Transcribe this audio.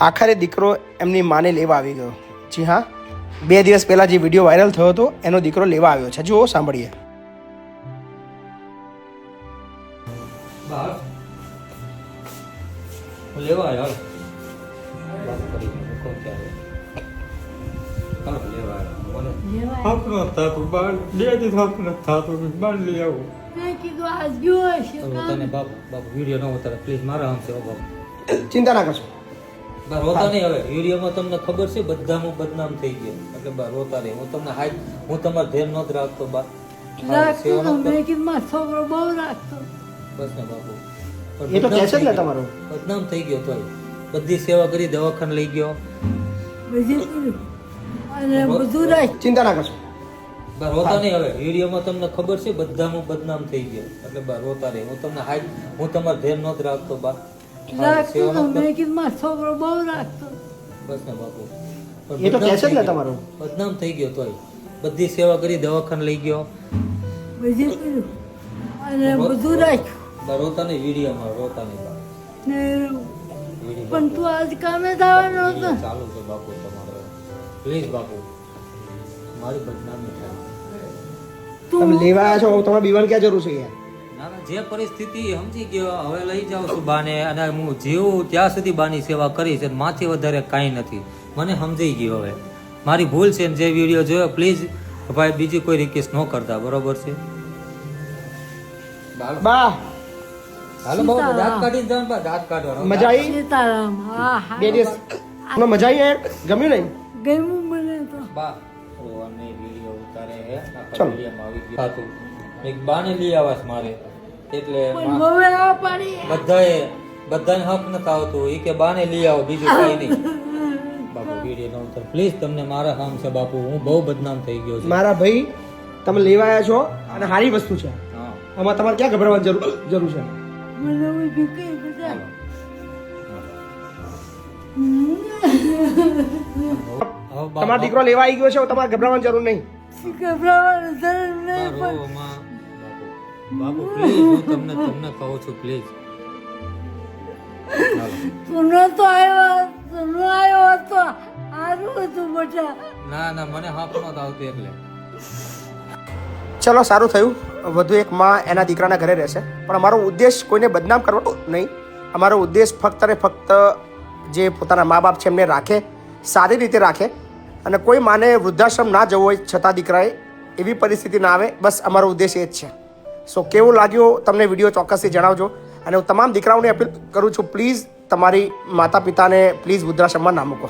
આખરે દીકરો એમની માને લેવા આવી ગયો. જી હા, 2 દિવસ પહેલાં જે વિડીયો વાયરલ થયો હતો એનો દીકરો લેવા આવ્યો છે. જુઓ, સાંભળીએ. લેવા યાર વાત કરી મૂકો ત્યારે હાલ લેવા હક ન થાતું બાર બે દી હક ન થાતું બાર લઈ આવું મેં કીધું આજ ગયો હશે તને બાપ વિડીયો ન ઉતારે પ્લીઝ મારા આમ છે બાપ ચિંતા ના કરશો. બા રોતા નહીં. હવે વિડીયોમાં તમને ખબર છે બધામાં બદનામ થઈ ગયો એટલે બા રોતા નહીં. હું તમને હાઈ હું તમારું ધ્યાન નહોતો રાખતો બા રાખતો તો મેં કીધું મારો છોકરો બહુ રાખતો. બસ ને બાપુ એ તો કહે છે જ ને તમારું. બદનામ થઈ ગયો તોય બધી સેવા કરી દવાખાને લઈ ગયો બધું કર્યું અને બધું રાખ. ચિંતા ના કરશો. બા રોતા નહીં. હવે વિડીયોમાં તમને ખબર છે બધામાં બદનામ થઈ ગયો એટલે બા રોતા નહીં. હું તમને હાઈ હું તમારું ધ્યાન નહોતો રાખતો બા રાખતો તો મેં કીધું મારો છોકરો બહુ રાખતો. બસ ને બાપુ એ તો કહે છે જ ને તમારું. બદનામ થઈ ગયો તોય બધી સેવા કરી દવાખાને લઈ ગયો બધું કર્યું અને બધું રાખ્યું. બા રોતા નહીં. વિડીયોમાં રોતા નહીં બા ને વિડીયો પણ તું આજ કામે જવાનો હતો. ચાલુ છે બાપુ તમારો પ્લીઝ બાપુ મારી બદનામી થાય. તમે લેવા આવ્યા છો, તમારે બીવાનું ક્યાં જરૂર છે યાર? ના ના જે પરિસ્થિતિ સમજી ગયો હવે લઈ જાઉં છું બાને અને હું જીવું ત્યાં સુધી બાની સેવા કરીશ અને માથી વધારે કાંઈ નથી. મને સમજાઈ ગયું હવે મારી ભૂલ છે ને જે વિડીયો જોયો પ્લીઝ ભાઈ બીજી કોઈ રિક્વેસ્ટ ન કરતા બરોબર છે. બા હાલો બહુ દાંત કાઢીને જવાનું બા દાંત કાઢવાનો મજા આવી? સીતારામ. હા 2 દિવસ તમને મજા આવી યાર? ગમ્યું નહીં? ગમ્યું મને તો. બા રોવાની વિડીયો ઉતારે હે આખા ચલો. વિડીયોમાં આવી ગયું હતું એક બાને લઈ આવાસ મારે એટલે પણ હવે આ પાડી બધાને હક નથી આવતું એ કે બાને લઈ આવો બીજું કઈ નહીં. બાપુ વિડીયો ન ઉતાર પ્લીઝ તમને મારા કામ છે બાપુ હું બહુ બદનામ થઈ ગયો છું. મારા ભાઈ, તમે લેવા આવ્યા છો અને સારી વસ્તુ છે. હા આમાં તમારે ક્યાં ગભરાવાની જરૂર છે? મને બધું કઈ બધા હાલો. હવે તમારો દીકરો લેવા આવી ગયો છે, તમારે ગભરાવાની જરૂર નહીં. ગભરાવાનું જરૂર નહીં બાપુ બાપુ પ્લીઝ હું તમને કહું છું પ્લીઝ. તું નતો આવ્યો તું ન આવ્યો હતો સારું હતું બેટા. ના ના મને હક નહોતું આવતું એટલે ચલો, સારું થયું. વધુ એક માં એના દીકરાના ઘરે રહેશે. પણ અમારો ઉદ્દેશ કોઈને બદનામ કરવાનો નહીં. અમારો ઉદ્દેશ ફક્ત ને ફક્ત જે પોતાના મા બાપ છે એમને રાખે, સારી રીતે રાખે અને કોઈ માને વૃદ્ધાશ્રમ ના જવું હોય છતાં દીકરાએ એવી પરિસ્થિતિ ના આવે. બસ અમારો ઉદ્દેશ એ જ છે. સો કેવું લાગ્યો તમને વિડીયો ચોક્કસથી જણાવજો. અને હું તમામ દીકરાઓને અપીલ કરું છું, પ્લીઝ તમારી માતા પિતાને પ્લીઝ વૃદ્ધાશ્રમમાં ના મૂકો.